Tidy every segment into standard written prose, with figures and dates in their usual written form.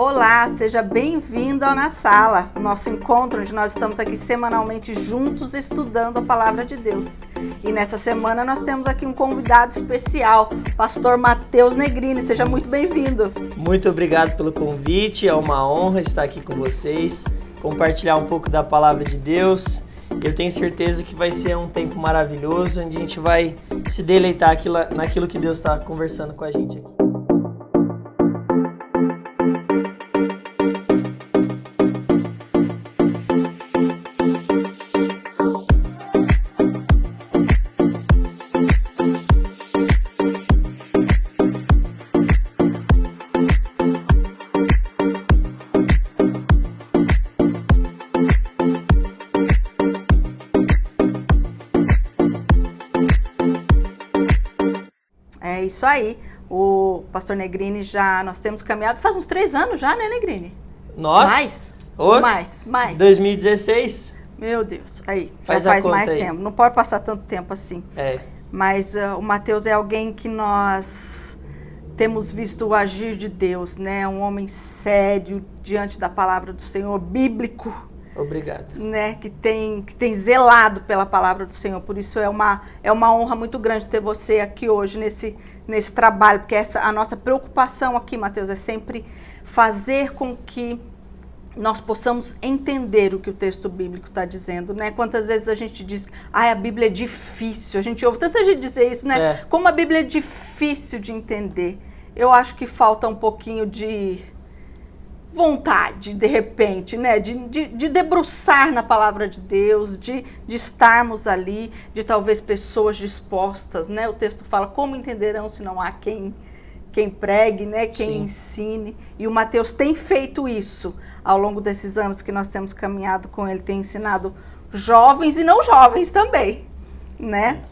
Olá, seja bem-vindo ao Na Sala, o nosso encontro onde nós estamos aqui semanalmente juntos estudando a Palavra de Deus. E nessa semana nós temos aqui um convidado especial, pastor Matheus Negrini. Seja muito bem-vindo. Muito obrigado pelo convite, é uma honra estar aqui com vocês, compartilhar um pouco da Palavra de Deus. Eu tenho certeza que vai ser um tempo maravilhoso, onde a gente vai se deleitar naquilo que Deus está conversando com a gente aqui. É isso aí, o pastor Negrini nós temos caminhado, faz uns 3 anos já, né, Negrini? Nós? Mais. 2016? Meu Deus, aí, faz já faz mais aí. Tempo, não pode passar tanto tempo assim. É. Mas o Matheus é alguém que nós temos visto o agir de Deus, né? Um homem sério diante da palavra do Senhor, bíblico. Obrigado. Né, que tem zelado pela palavra do Senhor. Por isso é uma honra muito grande ter você aqui hoje nesse trabalho, porque a nossa preocupação aqui, Matheus, é sempre fazer com que nós possamos entender o que o texto bíblico está dizendo, né? Quantas vezes a gente diz, a Bíblia é difícil, a gente ouve tanta gente dizer isso, né? Como a Bíblia é difícil de entender. Eu acho que falta um pouquinho de vontade, de repente, né, de debruçar na palavra de Deus, de estarmos ali, de talvez pessoas dispostas, né, o texto fala, como entenderão se não há quem pregue, né, quem Sim. ensine, e o Matheus tem feito isso ao longo desses anos que nós temos caminhado com ele, tem ensinado jovens e não jovens também, né.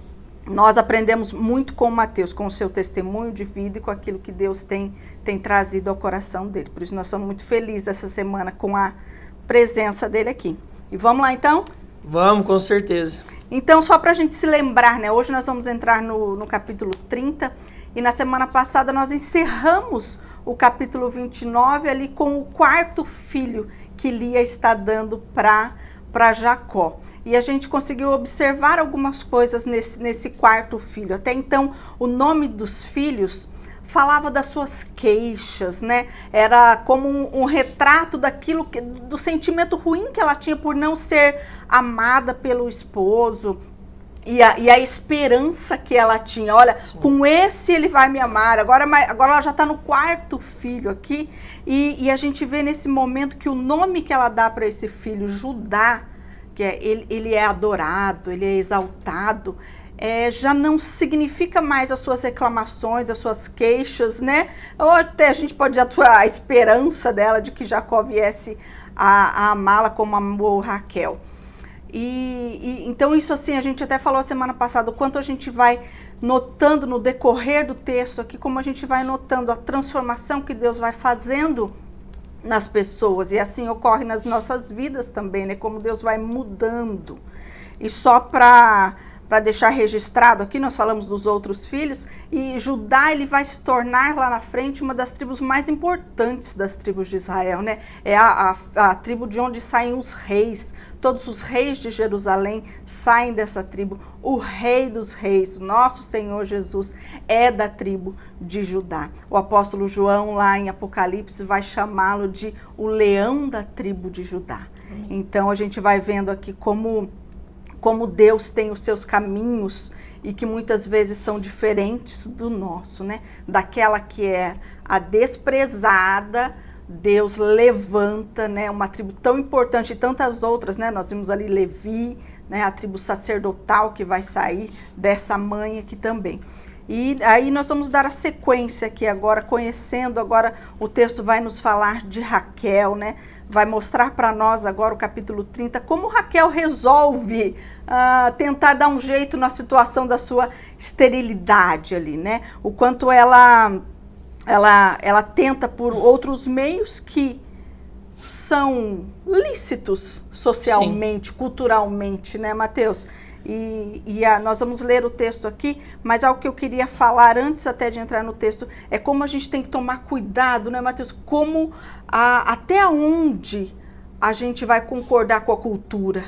Nós aprendemos muito com o Matheus, com o seu testemunho de vida e com aquilo que Deus tem trazido ao coração dele. Por isso nós estamos muito felizes essa semana com a presença dele aqui. E vamos lá então? Vamos, com certeza. Então, só para a gente se lembrar, né? Hoje nós vamos entrar no capítulo 30 e na semana passada nós encerramos o capítulo 29 ali com o 4º filho que Lia está dando para Jacó. E a gente conseguiu observar algumas coisas nesse 4º filho. Até então, o nome dos filhos falava das suas queixas, né? Era como um retrato do sentimento ruim que ela tinha por não ser amada pelo esposo. E a esperança que ela tinha, olha, sim, com esse ele vai me amar, agora ela já está no 4º filho aqui, e a gente vê nesse momento que o nome que ela dá para esse filho, Judá, que ele é adorado, ele é exaltado, já não significa mais as suas reclamações, as suas queixas, né? Ou até a gente pode dizer a esperança dela de que Jacó viesse a amá-la como amou Raquel. Então isso assim, a gente até falou semana passada, o quanto a gente vai notando no decorrer do texto aqui, como a gente vai notando a transformação que Deus vai fazendo nas pessoas, e assim ocorre nas nossas vidas também, né, como Deus vai mudando. E só para deixar registrado aqui, nós falamos dos outros filhos, e Judá ele vai se tornar lá na frente uma das tribos mais importantes das tribos de Israel, né? É a tribo de onde saem os reis, todos os reis de Jerusalém saem dessa tribo. O rei dos reis, nosso Senhor Jesus, é da tribo de Judá. O apóstolo João lá em Apocalipse vai chamá-lo de o leão da tribo de Judá. Então a gente vai vendo aqui como Deus tem os seus caminhos e que muitas vezes são diferentes do nosso, né? Daquela que é a desprezada, Deus levanta, né, uma tribo tão importante e tantas outras, né? Nós vimos ali Levi, né, a tribo sacerdotal que vai sair dessa mãe aqui também. E aí nós vamos dar a sequência aqui agora, conhecendo, agora o texto vai nos falar de Raquel, né? Vai mostrar para nós agora o capítulo 30, como Raquel resolve tentar dar um jeito na situação da sua esterilidade ali, né? O quanto ela tenta por outros meios que são lícitos socialmente, sim, culturalmente, né, Matheus? Nós vamos ler o texto aqui, mas algo que eu queria falar antes até de entrar no texto é como a gente tem que tomar cuidado, né, Mateus? Como até onde a gente vai concordar com a cultura,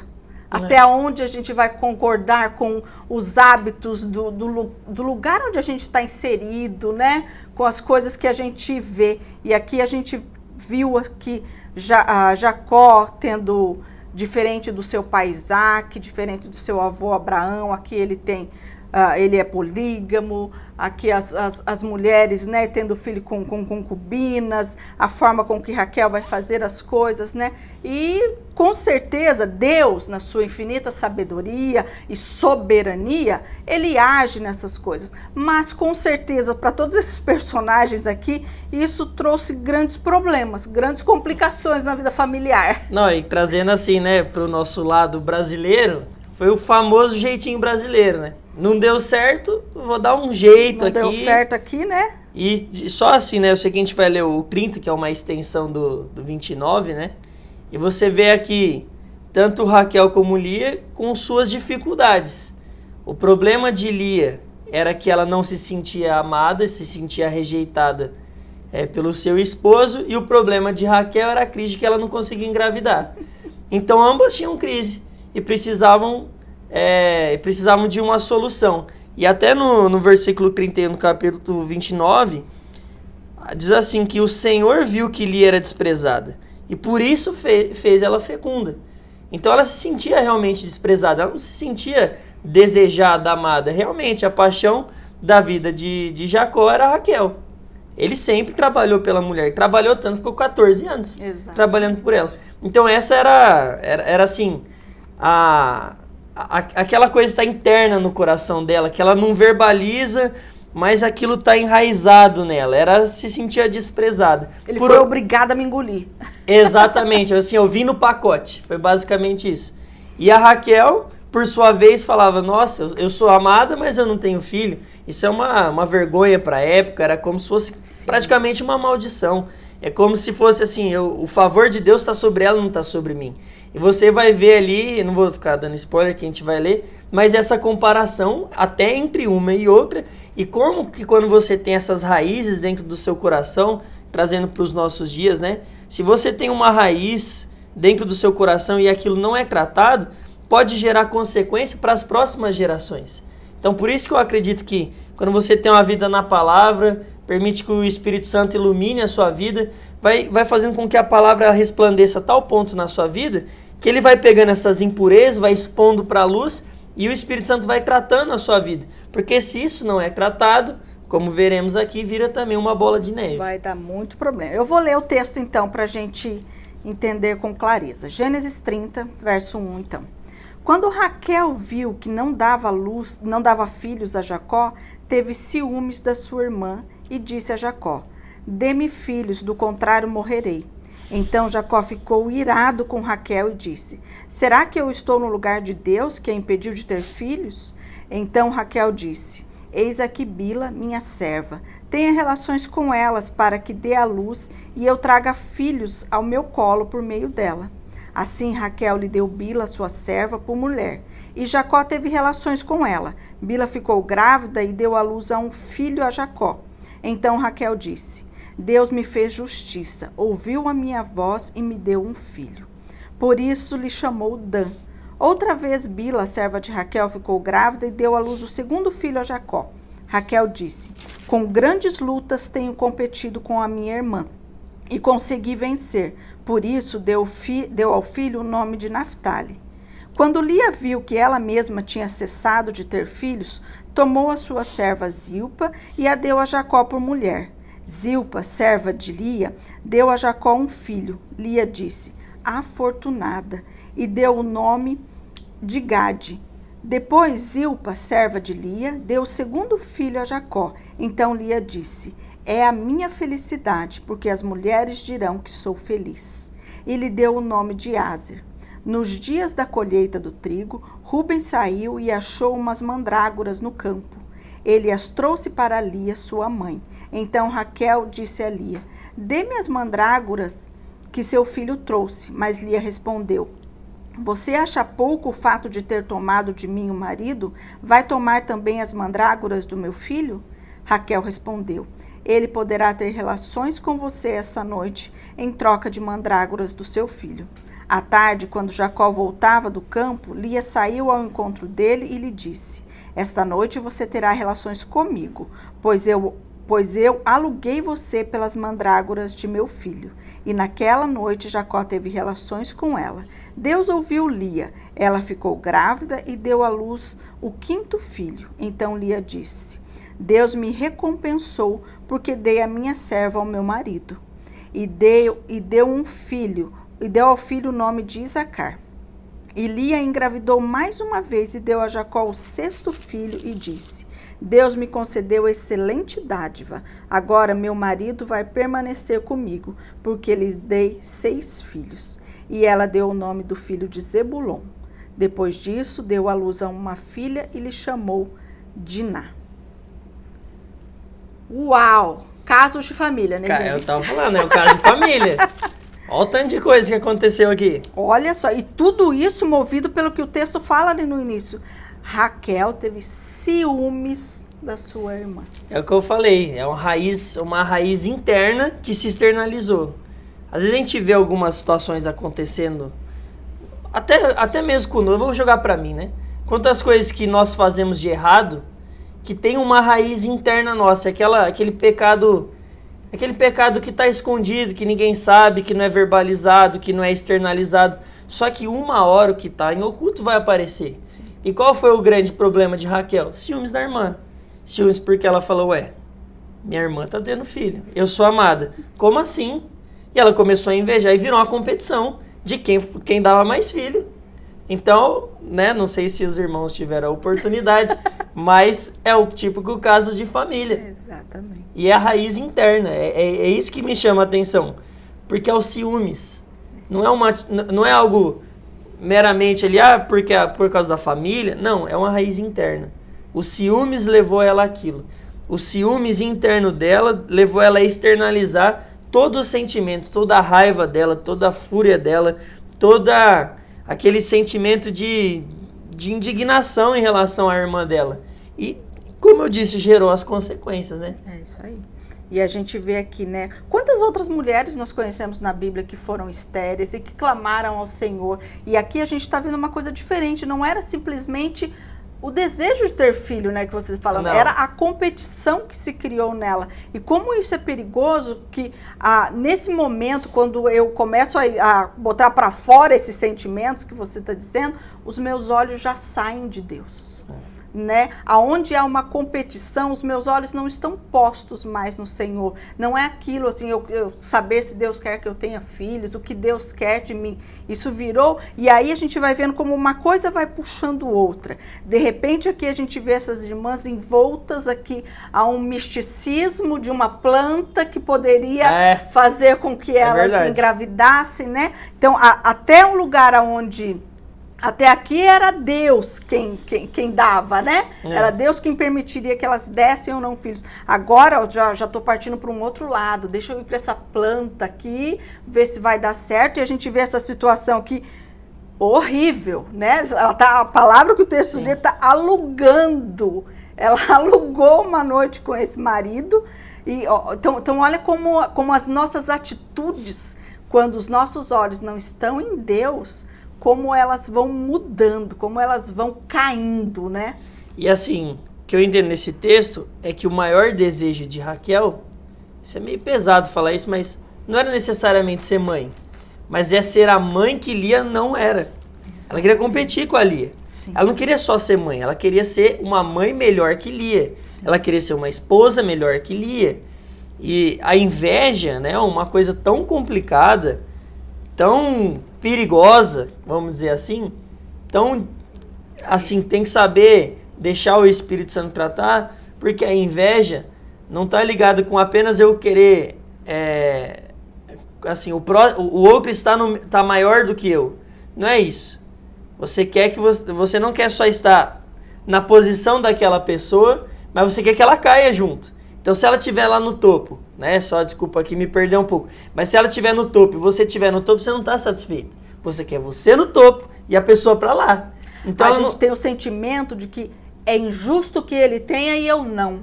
até onde a gente vai concordar com os hábitos do lugar onde a gente está inserido, né? Com as coisas que a gente vê. E aqui a gente viu aqui Jacó tendo, diferente do seu pai Isaac, diferente do seu avô Abraão, aqui ele é polígamo, aqui as mulheres, né, tendo filho com concubinas, a forma com que Raquel vai fazer as coisas, né, e com certeza Deus, na sua infinita sabedoria e soberania, ele age nessas coisas, mas com certeza para todos esses personagens aqui, isso trouxe grandes problemas, grandes complicações na vida familiar. Não, e trazendo assim, né, para o nosso lado brasileiro, foi o famoso jeitinho brasileiro, né? Não deu certo, vou dar um jeito aqui. Não deu certo aqui, né? E só assim, né? Eu sei que a gente vai ler o 30, que é uma extensão do 29, né? E você vê aqui tanto Raquel como Lia com suas dificuldades. O problema de Lia era que ela não se sentia amada, se sentia rejeitada pelo seu esposo. E o problema de Raquel era a crise de que ela não conseguia engravidar. Então ambas tinham crise e precisavam de uma solução. E até no versículo 31, no capítulo 29, diz assim que o Senhor viu que Lia era desprezada e por isso fez ela fecunda. Então ela se sentia realmente desprezada, ela não se sentia desejada, amada. Realmente a paixão da vida de Jacó era Raquel. Ele sempre trabalhou pela mulher, trabalhou tanto, ficou 14 anos trabalhando por ela. Então essa era assim, aquela coisa está interna no coração dela, que ela não verbaliza, mas aquilo está enraizado nela. Ela se sentia desprezada. Ele foi obrigado a me engolir. Exatamente, assim, eu vim no pacote. Foi basicamente isso. E a Raquel, por sua vez, falava, nossa, eu sou amada, mas eu não tenho filho. Isso é uma vergonha para a época, era como se fosse praticamente uma maldição. É como se fosse assim, o favor de Deus está sobre ela, não está sobre mim. E você vai ver ali, não vou ficar dando spoiler que a gente vai ler, mas essa comparação até entre uma e outra, e como que quando você tem essas raízes dentro do seu coração, trazendo para os nossos dias, né? Se você tem uma raiz dentro do seu coração e aquilo não é tratado, pode gerar consequência para as próximas gerações. Então por isso que eu acredito que quando você tem uma vida na palavra, permite que o Espírito Santo ilumine a sua vida, vai fazendo com que a palavra resplandeça a tal ponto na sua vida, que ele vai pegando essas impurezas, vai expondo para a luz, e o Espírito Santo vai tratando a sua vida. Porque se isso não é tratado, como veremos aqui, vira também uma bola de neve. Vai dar muito problema. Eu vou ler o texto então, para a gente entender com clareza. Gênesis 30, verso 1 então. Quando Raquel viu que não dava filhos a Jacó, teve ciúmes da sua irmã e disse a Jacó, dê-me filhos, do contrário morrerei. Então Jacó ficou irado com Raquel e disse, será que eu estou no lugar de Deus que a impediu de ter filhos? Então Raquel disse, eis aqui Bila, minha serva, tenha relações com elas para que dê à luz e eu traga filhos ao meu colo por meio dela. Assim Raquel lhe deu Bila, sua serva, por mulher, e Jacó teve relações com ela. Bila ficou grávida e deu à luz a um filho a Jacó. Então Raquel disse, Deus me fez justiça, ouviu a minha voz e me deu um filho. Por isso lhe chamou Dan. Outra vez Bila, serva de Raquel, ficou grávida e deu à luz o segundo filho a Jacó. Raquel disse, com grandes lutas tenho competido com a minha irmã e consegui vencer. Por isso deu ao filho o nome de Naftali. Quando Lia viu que ela mesma tinha cessado de ter filhos, tomou a sua serva Zilpa e a deu a Jacó por mulher. Zilpa, serva de Lia, deu a Jacó um filho. Lia disse, afortunada, e deu o nome de Gade. Depois Zilpa, serva de Lia, deu o segundo filho a Jacó. Então Lia disse, é a minha felicidade, porque as mulheres dirão que sou feliz. E lhe deu o nome de Aser. Nos dias da colheita do trigo, Rúben saiu e achou umas mandrágoras no campo. Ele as trouxe para Lia, sua mãe. Então Raquel disse a Lia, dê-me as mandrágoras que seu filho trouxe. Mas Lia respondeu, Você acha pouco o fato de ter tomado de mim o marido? Vai tomar também as mandrágoras do meu filho? Raquel respondeu: ele poderá ter relações com você essa noite, em troca de mandrágoras do seu filho. À tarde, quando Jacó voltava do campo, Lia saiu ao encontro dele e lhe disse: esta noite você terá relações comigo, pois eu aluguei você pelas mandrágoras de meu filho. E naquela noite Jacó teve relações com ela. Deus ouviu Lia. Ela ficou grávida e deu à luz o 5º filho. Então Lia disse: Deus me recompensou porque dei a minha serva ao meu marido. E deu ao filho o nome de Isacar. E Lia engravidou mais uma vez e deu a Jacó o 6º filho e disse: Deus me concedeu excelente dádiva. Agora meu marido vai permanecer comigo, porque lhe dei 6 filhos. E ela deu o nome do filho de Zebulon. Depois disso, deu à luz a uma filha e lhe chamou Diná. Uau! Casos de família, né? Eu tava falando, é um caso de família. Olha o tanto de coisa que aconteceu aqui. Olha só, e tudo isso movido pelo que o texto fala ali no início. Raquel teve ciúmes da sua irmã. É o que eu falei, é uma raiz interna que se externalizou. Às vezes a gente vê algumas situações acontecendo, até mesmo conosco, eu vou jogar pra mim, né? Quantas coisas que nós fazemos de errado, que tem uma raiz interna nossa, aquele pecado que está escondido, que ninguém sabe, que não é verbalizado, que não é externalizado. Só que uma hora o que está em oculto vai aparecer. Sim. E qual foi o grande problema de Raquel? Ciúmes da irmã. Ciúmes porque ela falou: minha irmã está tendo filho, eu sou amada. Como assim? E ela começou a invejar e virou uma competição de quem dava mais filho. Então, né, não sei se os irmãos tiveram a oportunidade, mas é o típico caso de família. Exatamente. E é a raiz interna, é isso que me chama a atenção, porque é o ciúmes. Não é algo meramente ali, porque por causa da família. Não, é uma raiz interna. O ciúmes levou ela àquilo. O ciúmes interno dela levou ela a externalizar todos os sentimentos, toda a raiva dela, toda a fúria dela, toda aquele sentimento de indignação em relação à irmã dela. E, como eu disse, gerou as consequências, né? É isso aí. E a gente vê aqui, né? Quantas outras mulheres nós conhecemos na Bíblia que foram estéreis e que clamaram ao Senhor? E aqui a gente está vendo uma coisa diferente. Não era simplesmente o desejo de ter filho, né, que você fala, não. Era a competição que se criou nela. E como isso é perigoso, que nesse momento, quando eu começo a botar para fora esses sentimentos que você está dizendo, os meus olhos já saem de Deus. Né? Aonde há uma competição, os meus olhos não estão postos mais no Senhor. Não é aquilo assim, eu saber se Deus quer que eu tenha filhos, o que Deus quer de mim. Isso virou, e aí a gente vai vendo como uma coisa vai puxando outra. De repente aqui a gente vê essas irmãs envoltas aqui a um misticismo de uma planta que poderia fazer com que elas engravidassem, né? Então até um lugar onde até aqui era Deus quem dava, né? Era Deus quem permitiria que elas dessem ou não filhos. Agora eu já estou partindo para um outro lado. Deixa eu ir para essa planta aqui, ver se vai dar certo. E a gente vê essa situação aqui horrível, né? A palavra que o texto lê está alugando. Ela alugou uma noite com esse marido. E, então olha como as nossas atitudes, quando os nossos olhos não estão em Deus, como elas vão mudando, como elas vão caindo, né? E assim, o que eu entendo nesse texto é que o maior desejo de Raquel, isso é meio pesado falar isso, mas não era necessariamente ser mãe, mas é ser a mãe que Lia não era. Exatamente. Ela queria competir com a Lia. Sim. Ela não queria só ser mãe, ela queria ser uma mãe melhor que Lia. Sim. Ela queria ser uma esposa melhor que Lia. E a inveja, né, uma coisa tão complicada, tão perigosa, vamos dizer assim, então, assim, tem que saber deixar o Espírito Santo tratar, porque a inveja não está ligada com apenas eu querer, assim, o outro está maior do que eu. Não é isso. Você quer que você não quer só estar na posição daquela pessoa, mas você quer que ela caia junto. Então, se ela estiver lá no topo, né? Só, desculpa aqui, me perder um pouco. Mas se ela estiver no topo e você estiver no topo, você não está satisfeito. Você quer você no topo e a pessoa para lá. Então a gente tem o sentimento de que é injusto que ele tenha e eu não.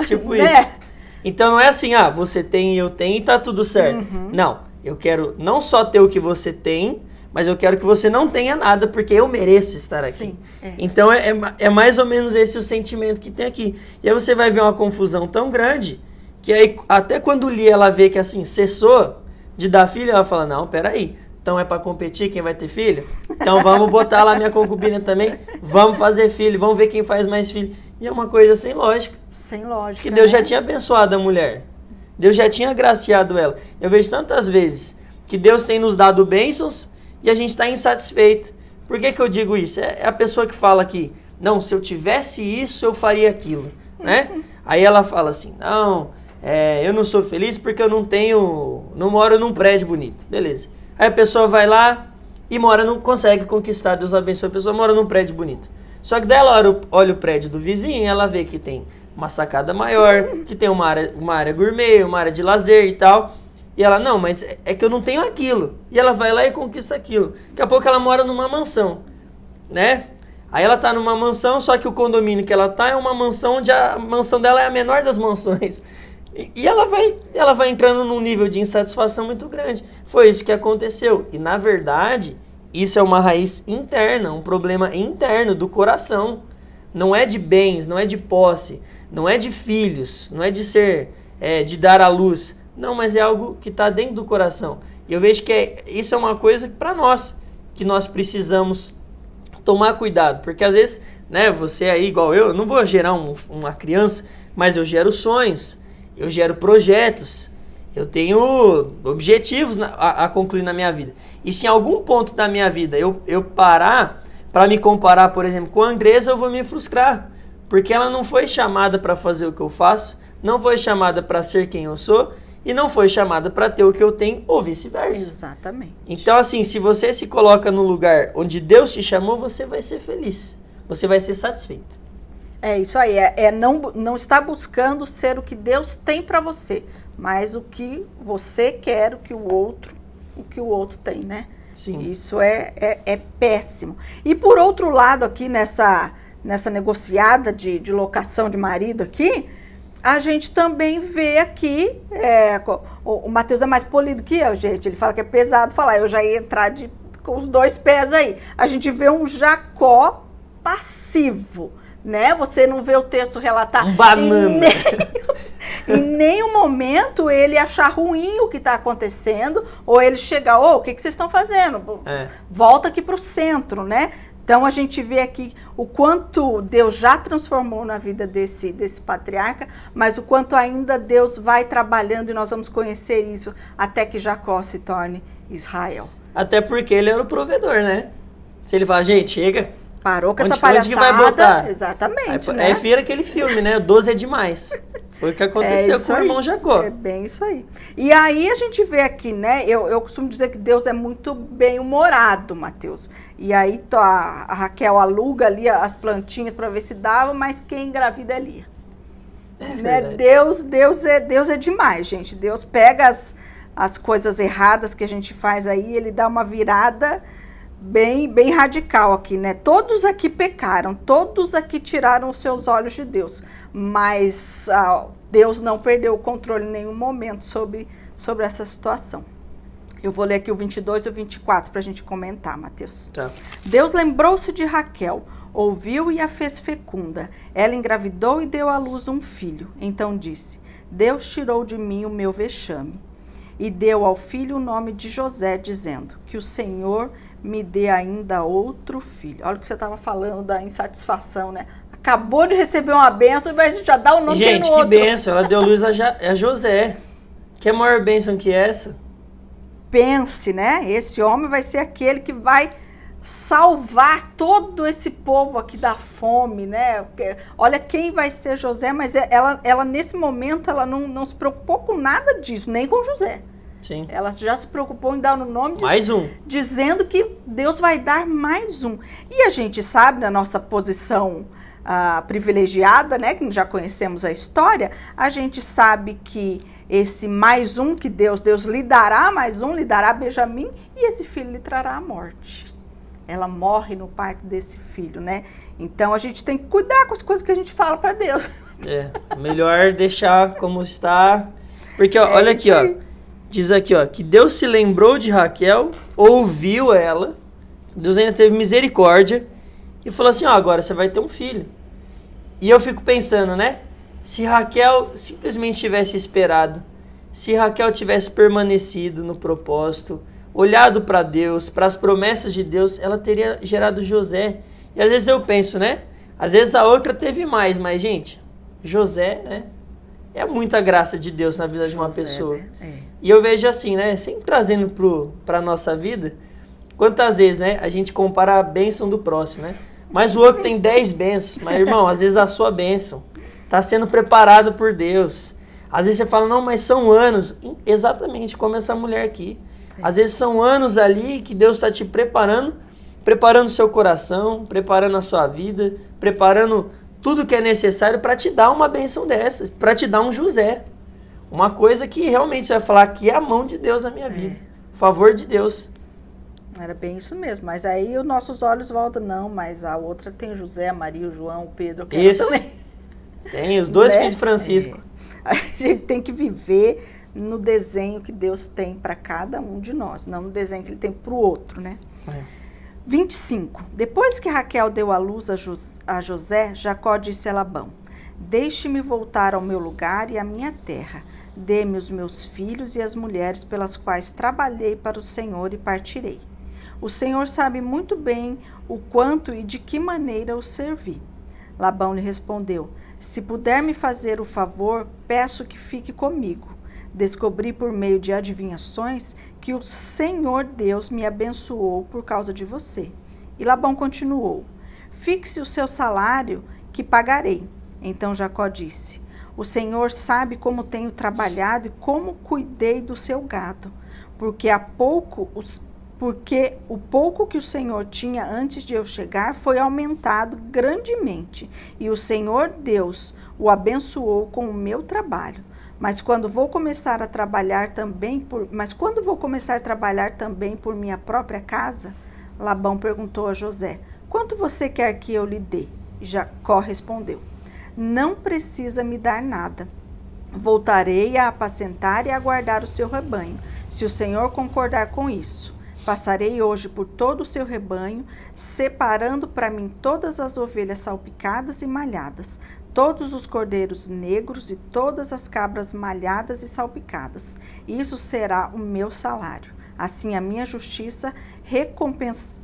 Tipo isso. Então não é assim, você tem e eu tenho e tá tudo certo. Não, eu quero não só ter o que você tem, mas eu quero que você não tenha nada, porque eu mereço estar aqui. Sim, Então é mais ou menos esse o sentimento que tem aqui. E aí você vai ver uma confusão tão grande, que aí até quando Lia ela vê que assim, cessou de dar filho, ela fala, não, peraí, então é para competir quem vai ter filho? Então vamos botar lá minha concubina também, vamos fazer filho, vamos ver quem faz mais filho. E é uma coisa sem lógica. Sem lógica, que Deus já tinha abençoado a mulher. Deus já tinha agraciado ela. Eu vejo tantas vezes que Deus tem nos dado bênçãos e a gente está insatisfeito. Por que eu digo isso? É a pessoa que fala aqui, não, se eu tivesse isso, eu faria aquilo, né? Aí ela fala assim, não, eu não sou feliz porque eu não moro num prédio bonito. Beleza. Aí a pessoa vai lá e não consegue conquistar, Deus abençoe, a pessoa mora num prédio bonito. Só que daí ela olha o prédio do vizinho e ela vê que tem uma sacada maior, que tem uma área gourmet, uma área de lazer e tal. E ela, não, mas é que eu não tenho aquilo. E ela vai lá e conquista aquilo. Daqui a pouco ela mora numa mansão, né? Aí ela tá numa mansão, só que o condomínio que ela tá é uma mansão onde a mansão dela é a menor das mansões. E ela vai entrando num nível de insatisfação muito grande. Foi isso que aconteceu. E na verdade, isso é uma raiz interna, um problema interno do coração. Não é de bens, não é de posse, não é de filhos, não é de de dar à luz. Não, mas é algo que está dentro do coração. E eu vejo que isso é uma coisa para nós, que nós precisamos tomar cuidado. Porque às vezes, né, você aí igual eu não vou gerar uma criança, mas eu gero sonhos, eu gero projetos, eu tenho objetivos a concluir na minha vida. E se em algum ponto da minha vida eu parar para me comparar, por exemplo, com a Andresa, eu vou me frustrar. Porque ela não foi chamada para fazer o que eu faço, não foi chamada para ser quem eu sou, e não foi chamada para ter o que eu tenho, ou vice-versa. Exatamente. Então, assim, se você se coloca no lugar onde Deus te chamou, você vai ser feliz. Você vai ser satisfeito. É isso aí. Não estar buscando ser o que Deus tem para você, mas o que você quer, o que o outro tem, né? Sim. Isso é péssimo. E por outro lado, aqui nessa negociada de locação de marido aqui, a gente também vê aqui, o Mateus é mais polido que eu, gente, ele fala que é pesado falar, eu já ia entrar com os 2 pés aí. A gente vê um Jacó passivo, né? Você não vê o texto relatar banana. Em nenhum momento ele achar ruim o que está acontecendo, ou ele chegar, o que vocês estão fazendo? Volta aqui para o centro, né? Então, a gente vê aqui o quanto Deus já transformou na vida desse patriarca, mas o quanto ainda Deus vai trabalhando, e nós vamos conhecer isso até que Jacó se torne Israel. Até porque ele era o provedor, né? Se ele falar, gente, chega. Parou com essa palhaçada. Onde que vai botar? Exatamente, né? É feira aquele filme, né? 12 é demais. Foi o que aconteceu com o irmão Jacó. É bem isso aí. E aí a gente vê aqui, né? Eu costumo dizer que Deus é muito bem-humorado, Mateus. E aí a Raquel aluga ali as plantinhas para ver se dava, mas quem engravida é Lia. Né? Deus é demais, gente. Deus pega as coisas erradas que a gente faz aí, ele dá uma virada bem radical aqui, né? Todos aqui pecaram, todos aqui tiraram os seus olhos de Deus, mas Deus não perdeu o controle em nenhum momento sobre essa situação. Eu vou ler aqui o 22 e o 24 para a gente comentar, Mateus. Tá. Deus lembrou-se de Raquel, ouviu e a fez fecunda. Ela engravidou e deu à luz um filho. Então disse, Deus tirou de mim o meu vexame. E deu ao filho o nome de José, dizendo, que o Senhor me dê ainda outro filho. Olha o que você estava falando da insatisfação, né? Acabou de receber uma bênção, mas já dá o nome dele no outro. Gente, que bênção. Ela deu luz a José. Que maior bênção que essa? Pense, né? Esse homem vai ser aquele que vai salvar todo esse povo aqui da fome, né? Olha quem vai ser José, mas ela nesse momento, ela não se preocupou com nada disso, nem com José. Sim. Ela já se preocupou em dar o nome mais um, dizendo que Deus vai dar mais um. E a gente sabe, na nossa posição privilegiada, né, que já conhecemos a história, a gente sabe que esse mais um que Deus lhe dará mais um, lhe dará Benjamim, e esse filho lhe trará a morte. ela morre no parto desse filho, né? Então a gente tem que cuidar com as coisas que a gente fala para Deus. Melhor deixar como está. Porque ó, olha aqui, ó. Diz aqui, ó, que Deus se lembrou de Raquel, ouviu ela, Deus ainda teve misericórdia e falou assim, ó, agora você vai ter um filho. E eu fico pensando, né? Se Raquel simplesmente tivesse esperado, se Raquel tivesse permanecido no propósito, olhado para Deus, para as promessas de Deus, ela teria gerado José. E às vezes eu penso, né? Às vezes a outra teve mais, mas gente, José, né? É muita graça de Deus na vida de uma pessoa. Né? E eu vejo assim, né? Sempre trazendo para a nossa vida, quantas vezes, né? A gente compara a bênção do próximo, né? Mas o outro tem 10 bênçãos. Mas, irmão, às vezes a sua bênção está sendo preparada por Deus. Às vezes você fala, não, mas são anos. Exatamente como essa mulher aqui. Às vezes são anos ali que Deus está te preparando o seu coração, preparando a sua vida, preparando tudo que é necessário para te dar uma bênção dessas, para te dar um José. Uma coisa que realmente você vai falar que é a mão de Deus na minha vida. Favor de Deus. Era bem isso mesmo. Mas aí os nossos olhos voltam, não, mas a outra tem o José, a Maria, o João, o Pedro, eu quero também. Tem os dois filhos de Francisco. A gente tem que viver no desenho que Deus tem para cada um de nós, não no desenho que ele tem para o outro, né? 25. Depois que Raquel deu à luz a José, Jacó disse a Labão, deixe-me voltar ao meu lugar e à minha terra. Dê-me os meus filhos e as mulheres pelas quais trabalhei para o Senhor e partirei. O Senhor sabe muito bem o quanto e de que maneira o servi. Labão lhe respondeu, se puder me fazer o favor, peço que fique comigo. Descobri por meio de adivinhações que o Senhor Deus me abençoou por causa de você. E Labão continuou, fixe o seu salário que pagarei. Então Jacó disse, o Senhor sabe como tenho trabalhado e como cuidei do seu gado, porque o pouco que o Senhor tinha antes de eu chegar foi aumentado grandemente, e o Senhor Deus o abençoou com o meu trabalho. Mas quando vou começar a trabalhar também por minha própria casa? Labão perguntou a José, quanto você quer que eu lhe dê? Jacó respondeu, não precisa me dar nada. Voltarei a apacentar e a guardar o seu rebanho, se o Senhor concordar com isso. Passarei hoje por todo o seu rebanho, separando para mim todas as ovelhas salpicadas e malhadas, todos os cordeiros negros e todas as cabras malhadas e salpicadas. Isso será o meu salário. Assim a minha justiça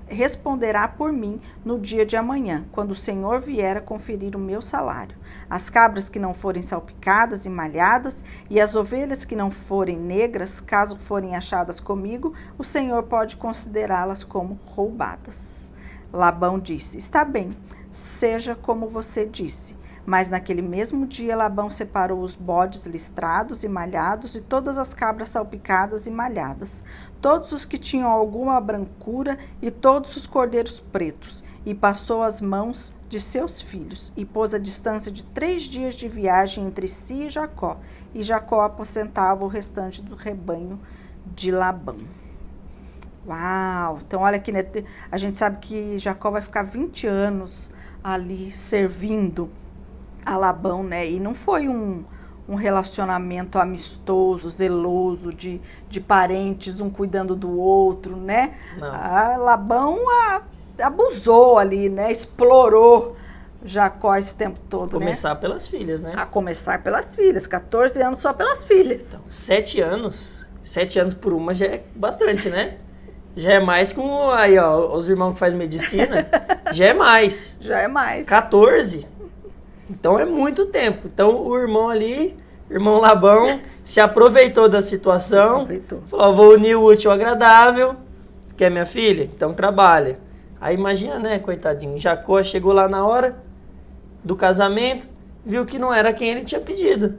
responderá por mim no dia de amanhã, quando o Senhor vier a conferir o meu salário. As cabras que não forem salpicadas e malhadas, e as ovelhas que não forem negras, caso forem achadas comigo, o Senhor pode considerá-las como roubadas. Labão disse, está bem, seja como você disse. Mas naquele mesmo dia Labão separou os bodes listrados e malhados e todas as cabras salpicadas e malhadas, todos os que tinham alguma brancura e todos os cordeiros pretos, e passou as mãos de seus filhos, e pôs a distância de 3 dias de viagem entre si e Jacó apacentava o restante do rebanho de Labão. Uau! Então olha aqui, né? A gente sabe que Jacó vai ficar 20 anos ali servindo a Labão, né? E não foi um relacionamento amistoso, zeloso, de parentes, um cuidando do outro, né? Não. A Labão abusou ali, né? Explorou Jacó esse tempo todo, Começar pelas filhas, né? A começar pelas filhas, 14 anos só pelas filhas. Então, 7 anos por uma já é bastante, né? Já é mais com aí, ó, os irmãos que fazem medicina, já é mais. Já é mais. 14. Então é muito tempo. Então o irmão Labão, se aproveitou da situação. Falou, vou unir o útil ao agradável. Quer minha filha? Então trabalha. Aí imagina, né, coitadinho. Jacó chegou lá na hora do casamento, viu que não era quem ele tinha pedido.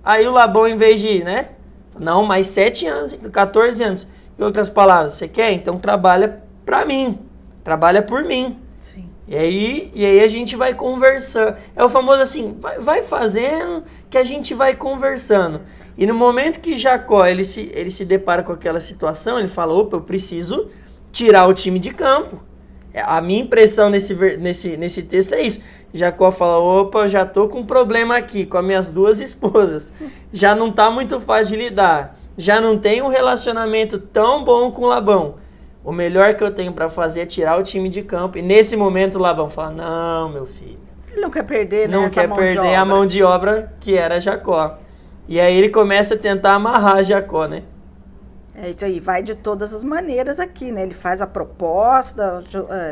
Aí o Labão, em vez de, né? Não, mais 7 anos, 14 anos. Em outras palavras, você quer? Então trabalha pra mim. Trabalha por mim. Sim. E aí a gente vai conversando. É o famoso assim, vai fazendo que a gente vai conversando. E no momento que Jacó ele se depara com aquela situação, ele fala, opa, eu preciso tirar o time de campo. A minha impressão nesse texto é isso. Jacó fala, opa, eu já tô com um problema aqui com as minhas 2 esposas. Já não tá muito fácil de lidar. Já não tenho um relacionamento tão bom com Labão. O melhor que eu tenho para fazer é tirar o time de campo. E nesse momento o Labão fala, não, meu filho. Ele não quer perder, né? Não quer perder a mão de obra que era Jacó. E aí ele começa a tentar amarrar Jacó, né? É isso aí, vai de todas as maneiras aqui, né? Ele faz a proposta,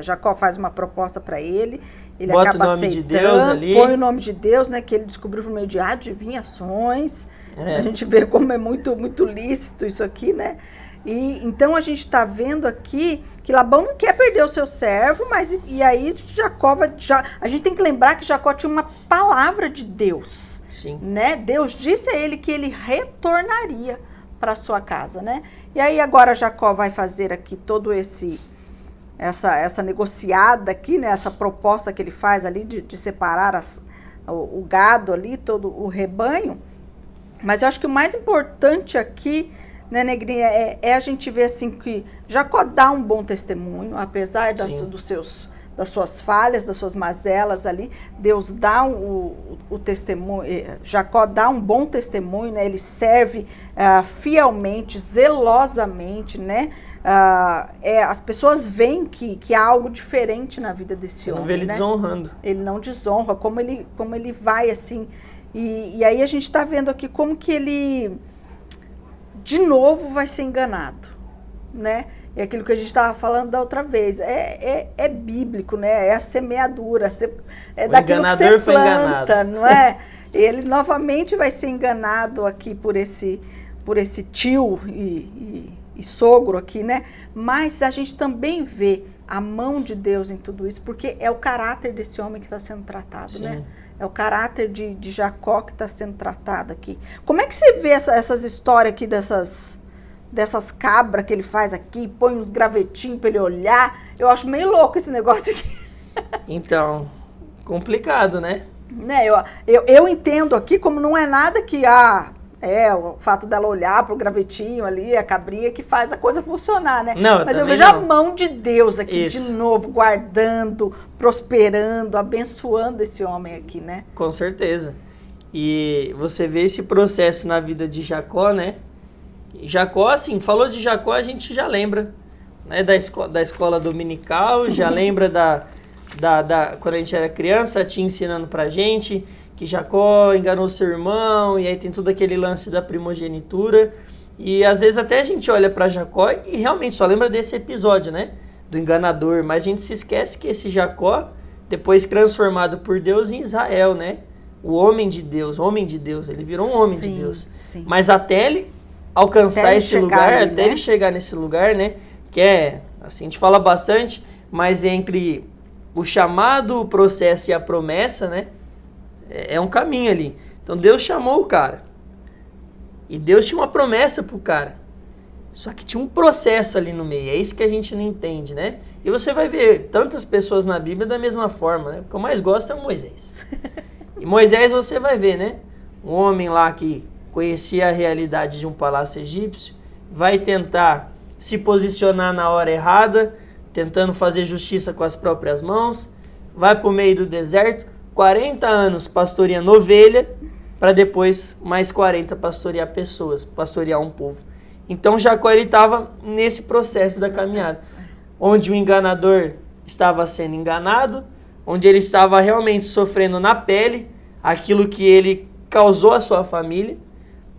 Jacó faz uma proposta para ele, ele bota acaba o nome aceitando, de Deus ali. Põe o nome de Deus, né? Que ele descobriu por meio de adivinhações. A gente vê como é muito, muito lícito isso aqui, né? E então a gente está vendo aqui que Labão não quer perder o seu servo, mas e aí Jacó a gente tem que lembrar que Jacó tinha uma palavra de Deus, Sim. né? Deus disse a ele que ele retornaria para sua casa, né? E aí agora Jacó vai fazer aqui todo essa negociada aqui, né? Essa proposta que ele faz ali de separar o gado ali, todo o rebanho. Mas eu acho que o mais importante aqui, né, Negrinha, é a gente ver assim que Jacó dá um bom testemunho, apesar das suas falhas, das suas mazelas ali, Deus dá o testemunho, Jacó dá um bom testemunho, né? Ele serve fielmente, zelosamente, né? As pessoas veem que há algo diferente na vida desse homem. Não vê ele, né? Desonrando. Ele não desonra, como ele vai assim. E aí a gente está vendo aqui como que ele, de novo, vai ser enganado, né? É aquilo que a gente estava falando da outra vez. É bíblico, né? É a semeadura. É daquilo que você planta, não é? Ele novamente vai ser enganado aqui por esse tio e sogro aqui, né? Mas a gente também vê a mão de Deus em tudo isso, porque é o caráter desse homem que está sendo tratado, Sim. né? É o caráter de Jacó que está sendo tratado aqui. Como é que você vê essas histórias aqui dessas cabras que ele faz aqui, põe uns gravetinhos para ele olhar? Eu acho meio louco esse negócio aqui. Então, complicado, né? Eu entendo aqui como não é nada que o fato dela olhar pro gravetinho ali, a cabrinha, que faz a coisa funcionar, né? Não, mas eu vejo a mão de Deus aqui, Isso. de novo, guardando, prosperando, abençoando esse homem aqui, né? Com certeza. E você vê esse processo na vida de Jacó, né? Jacó, assim, falou de Jacó, a gente já lembra, né? Da escola dominical, já lembra quando a gente era criança, te ensinando pra gente que Jacó enganou seu irmão, e aí tem todo aquele lance da primogenitura, e às vezes até a gente olha para Jacó e realmente só lembra desse episódio, né, do enganador, mas a gente se esquece que esse Jacó, depois transformado por Deus em Israel, né, o homem de Deus, ele virou um homem de Deus, sim. Mas até ele alcançar esse lugar, ali, até ele chegar nesse lugar, né, que é, assim, a gente fala bastante, mas entre o chamado, o processo e a promessa, né, é um caminho ali. Então Deus chamou o cara. E Deus tinha uma promessa pro cara. Só que tinha um processo ali no meio. É isso que a gente não entende, né? E você vai ver tantas pessoas na Bíblia da mesma forma, né? O que eu mais gosto é o Moisés. E Moisés você vai ver, né? Um homem lá que conhecia a realidade de um palácio egípcio, vai tentar se posicionar na hora errada, tentando fazer justiça com as próprias mãos, vai pro meio do deserto, 40 anos pastoreando ovelha, para depois mais 40 pastorear pessoas, pastorear um povo. Então Jacó estava nesse processo da caminhada, onde o enganador estava sendo enganado, onde ele estava realmente sofrendo na pele aquilo que ele causou à sua família,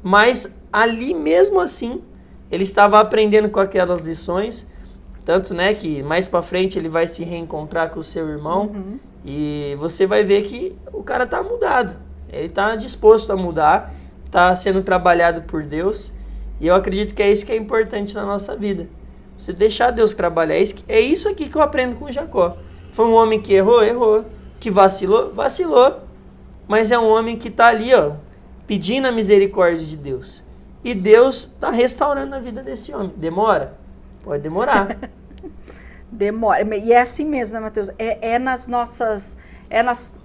mas ali mesmo assim ele estava aprendendo com aquelas lições, tanto, né, que mais para frente ele vai se reencontrar com o seu irmão. E você vai ver que o cara tá mudado. Ele tá disposto a mudar, tá sendo trabalhado por Deus. E eu acredito que é isso que é importante na nossa vida. Você deixar Deus trabalhar. É isso aqui que eu aprendo com Jacó. Foi um homem que errou. Que vacilou. Mas é um homem que tá ali, ó, pedindo a misericórdia de Deus. E Deus tá restaurando a vida desse homem. Demora? Pode demorar. Demora, e é assim mesmo, né, Mateus?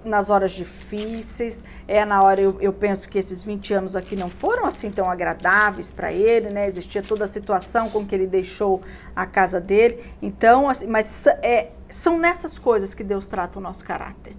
Nas horas difíceis, na hora, eu penso que esses 20 anos aqui não foram assim tão agradáveis para ele, né? Existia toda a situação com que ele deixou a casa dele. Então, assim, mas são nessas coisas que Deus trata o nosso caráter.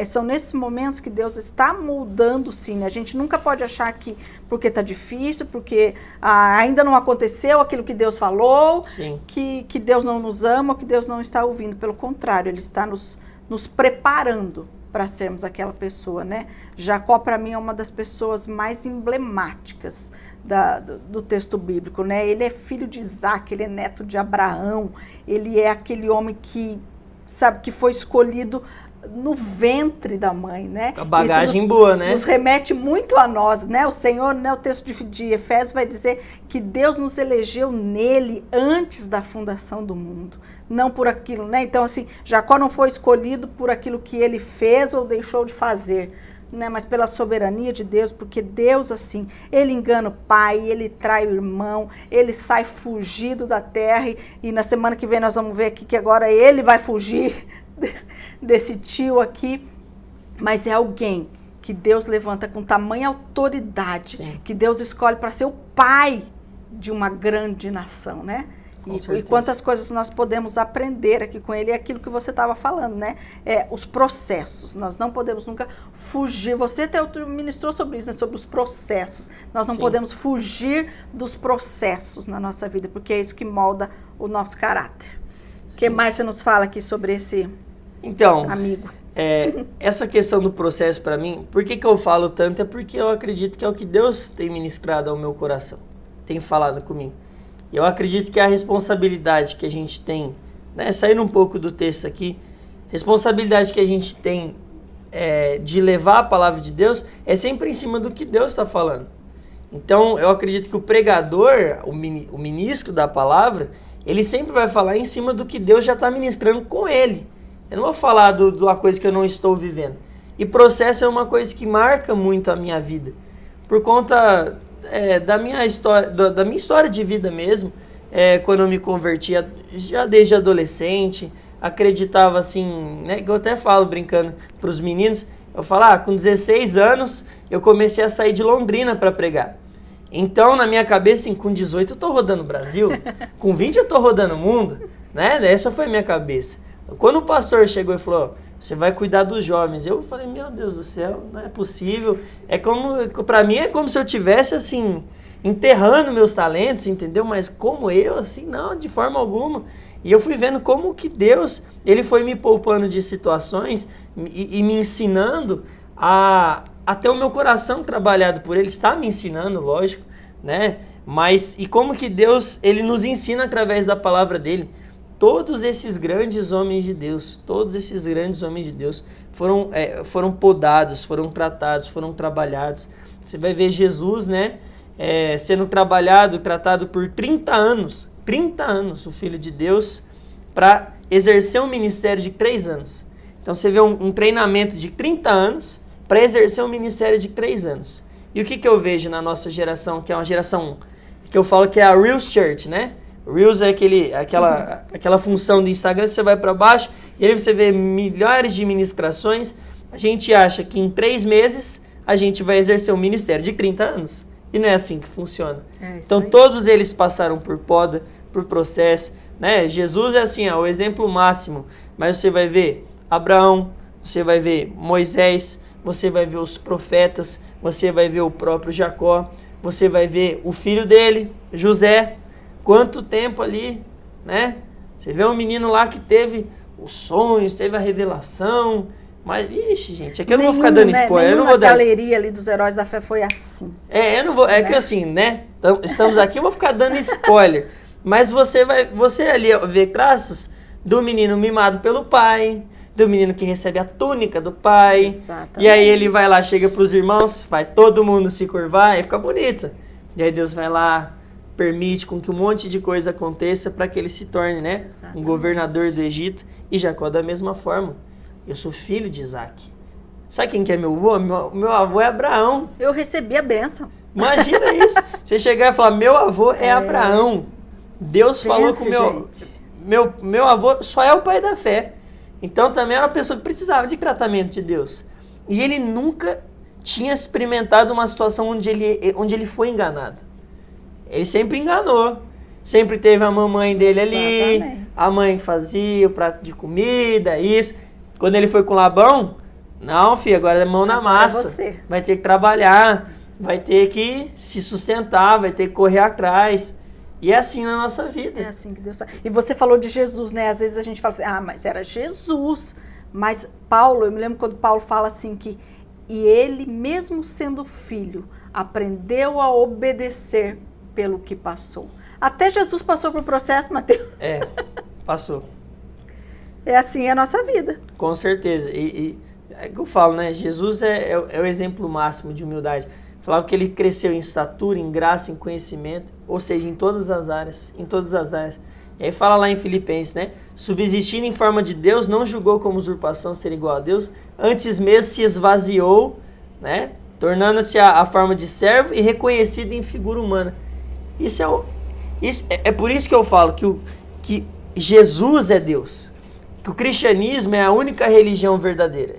São nesses momentos que Deus está moldando, sim. Né? A gente nunca pode achar que porque está difícil, porque ainda não aconteceu aquilo que Deus falou, que Deus não nos ama, ou que Deus não está ouvindo. Pelo contrário, Ele está nos preparando para sermos aquela pessoa, né? Jacó, para mim, é uma das pessoas mais emblemáticas do texto bíblico, né? Ele é filho de Isaac, ele é neto de Abraão, ele é aquele homem que, sabe, que foi escolhido no ventre da mãe, né? A bagagem boa, né? Nos remete muito a nós, né? O Senhor, né? O texto de Efésios vai dizer que Deus nos elegeu nele antes da fundação do mundo, não por aquilo, né? Então, assim, Jacó não foi escolhido por aquilo que ele fez ou deixou de fazer, né? Mas pela soberania de Deus, porque Deus, assim, ele engana o pai, ele trai o irmão, ele sai fugido da terra, e na semana que vem nós vamos ver aqui que agora ele vai fugir desse tio aqui, mas é alguém que Deus levanta com tamanha autoridade, sim, que Deus escolhe para ser o pai de uma grande nação, né? E quantas coisas nós podemos aprender aqui com ele, é aquilo que você estava falando, né? Os processos, nós não podemos nunca fugir, você até ministrou sobre isso, né? Sobre os processos, nós não, sim, podemos fugir dos processos na nossa vida, porque é isso que molda o nosso caráter. O que mais você nos fala aqui sobre esse amigo? Essa questão do processo para mim, por que eu falo tanto? É porque eu acredito que é o que Deus tem ministrado ao meu coração, tem falado comigo. Eu acredito que a responsabilidade que a gente tem, né, saindo um pouco do texto aqui, responsabilidade que a gente tem de levar a palavra de Deus é sempre em cima do que Deus está falando. Então, eu acredito que o pregador, o ministro da palavra, ele sempre vai falar em cima do que Deus já está ministrando com ele. Eu não vou falar de uma coisa que eu não estou vivendo. E processo é uma coisa que marca muito a minha vida. Por conta da minha história de vida mesmo, quando eu me convertia, já desde adolescente, acreditava assim, né, que eu até falo brincando para os meninos, eu falo, com 16 anos eu comecei a sair de Londrina para pregar. Então, na minha cabeça, assim, com 18 eu tô rodando o Brasil, com 20 eu tô rodando o mundo, né? Essa foi a minha cabeça. Quando o pastor chegou e falou, você vai cuidar dos jovens, eu falei, meu Deus do céu, não é possível. Pra mim é como se eu tivesse, assim, enterrando meus talentos, entendeu? Mas como eu, assim, não, de forma alguma. E eu fui vendo como que Deus, ele foi me poupando de situações e me ensinando até o meu coração trabalhado por ele, está me ensinando, lógico, né? Mas, e como que Deus, ele nos ensina através da palavra dele. Todos esses grandes homens de Deus, foram podados, foram tratados, foram trabalhados. Você vai ver Jesus, né? Sendo tratado por 30 anos, o Filho de Deus, para exercer um ministério de 3 anos. Então você vê um treinamento de 30 anos, para exercer um ministério de 3 anos. E o que eu vejo na nossa geração, que é uma geração que eu falo que é a Reels Church, né? Reels é aquela função do Instagram, você vai para baixo e aí você vê milhares de ministrações. A gente acha que em 3 meses a gente vai exercer um ministério de 30 anos. E não é assim que funciona. Então todos eles passaram por poda, por processo, né? Jesus é assim, o exemplo máximo. Mas você vai ver Abraão, você vai ver Moisés, você vai ver os profetas, você vai ver o próprio Jacó, você vai ver o filho dele, José, quanto tempo ali, né? Você vê um menino lá que teve os sonhos, teve a revelação, mas, ixi, gente, aqui eu não vou ficar dando spoiler. Nenhuma galeria ali dos heróis da fé foi assim. Eu não vou, que assim, né? Então, estamos aqui, eu vou ficar dando spoiler, mas você ali vê traços do menino mimado pelo pai, do menino que recebe a túnica do pai. Exatamente. E aí ele vai lá, chega pros irmãos, vai todo mundo se curvar e fica bonito. E aí Deus vai lá, permite com que um monte de coisa aconteça para que ele se torne, né, um governador do Egito. E Jacó da mesma forma. Eu sou filho de Isaac. Sabe quem que é meu avô? Meu avô é Abraão. Eu recebi a bênção. Imagina isso. Você chegar e falar, meu avô é Abraão. Deus falou com meu avô, só é o pai da fé. Então também era uma pessoa que precisava de tratamento de Deus. E ele nunca tinha experimentado uma situação onde ele foi enganado. Ele sempre enganou. Sempre teve a mamãe dele ali, A mãe fazia o prato de comida, isso. Quando ele foi com Labão, não, filho, agora é mão na massa. É você. Vai ter que trabalhar, vai ter que se sustentar, vai ter que correr atrás. E é assim na nossa vida. É assim que Deus faz. E você falou de Jesus, né? Às vezes a gente fala assim, mas era Jesus. Mas Paulo, eu me lembro quando Paulo fala assim que e ele, mesmo sendo filho, aprendeu a obedecer pelo que passou. Até Jesus passou por processo, Mateus. Passou. É assim a nossa vida. Com certeza. E é que eu falo, né? Jesus é o exemplo máximo de humildade. Falava que ele cresceu em estatura, em graça, em conhecimento, ou seja, em todas as áreas, E aí fala lá em Filipenses, né? Subsistindo em forma de Deus, não julgou como usurpação ser igual a Deus, antes mesmo se esvaziou, né? Tornando-se a forma de servo e reconhecido em figura humana. É por isso que eu falo que Jesus é Deus. Que o cristianismo é a única religião verdadeira.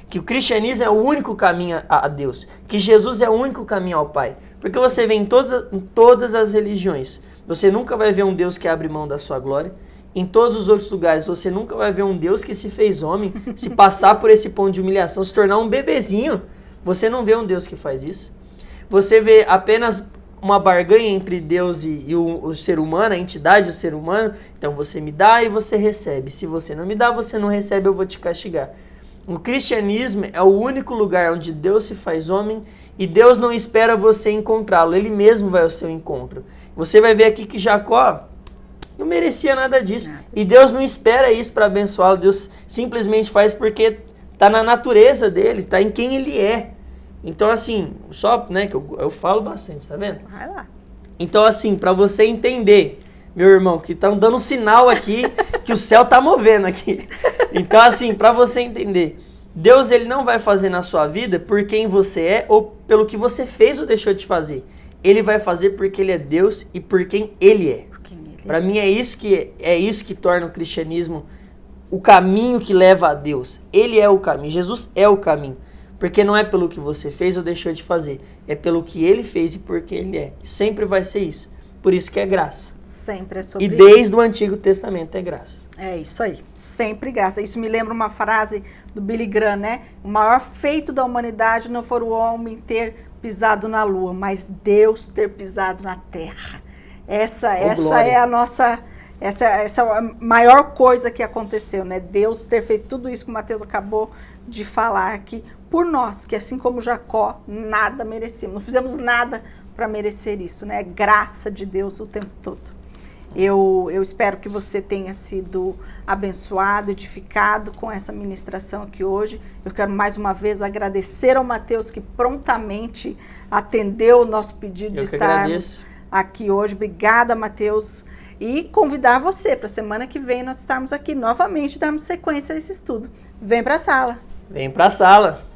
Que o cristianismo é o único caminho a Deus. Que Jesus é o único caminho ao Pai. Porque você vê em todas as religiões, você nunca vai ver um Deus que abre mão da sua glória. Em todos os outros lugares, você nunca vai ver um Deus que se fez homem, se passar por esse ponto de humilhação, se tornar um bebezinho. Você não vê um Deus que faz isso. Você vê apenas uma barganha entre Deus e o ser humano, a entidade do ser humano. Então você me dá e você recebe. Se você não me dá, você não recebe, eu vou te castigar. O cristianismo é o único lugar onde Deus se faz homem e Deus não espera você encontrá-lo. Ele mesmo vai ao seu encontro. Você vai ver aqui que Jacó não merecia nada disso. E Deus não espera isso para abençoá-lo. Deus simplesmente faz porque está na natureza dele, está em quem ele é. Então, assim, só, né, que eu falo bastante, tá vendo? Vai lá. Então, assim, para você entender, meu irmão, que estão dando um sinal aqui que o céu tá movendo aqui. Então, assim, para você entender, Deus, ele não vai fazer na sua vida por quem você é ou pelo que você fez ou deixou de fazer. Ele vai fazer porque ele é Deus e por quem ele é. Para mim é isso que torna o cristianismo o caminho que leva a Deus. Ele é o caminho, Jesus é o caminho. Porque não é pelo que você fez ou deixou de fazer, é pelo que ele fez e por quem ele é. Sempre vai ser isso. Por isso que é graça. Sempre é sobre isso. E desde o Antigo Testamento é graça. É isso aí, sempre graça. Isso me lembra uma frase do Billy Graham, né? O maior feito da humanidade não foi o homem ter pisado na lua, mas Deus ter pisado na terra. Essa é a nossa... Essa é a maior coisa que aconteceu, né? Deus ter feito tudo isso que o Mateus acabou de falar aqui por nós, que assim como Jacó, nada merecemos. Não fizemos nada para merecer isso, né? Graça de Deus o tempo todo. Eu espero que você tenha sido abençoado, edificado com essa ministração aqui hoje. Eu quero mais uma vez agradecer ao Mateus que prontamente atendeu o nosso pedido de estarmos aqui hoje. Obrigada, Mateus. E convidar você para a semana que vem nós estarmos aqui novamente, darmos sequência a esse estudo. Vem para a sala. Vem para a sala.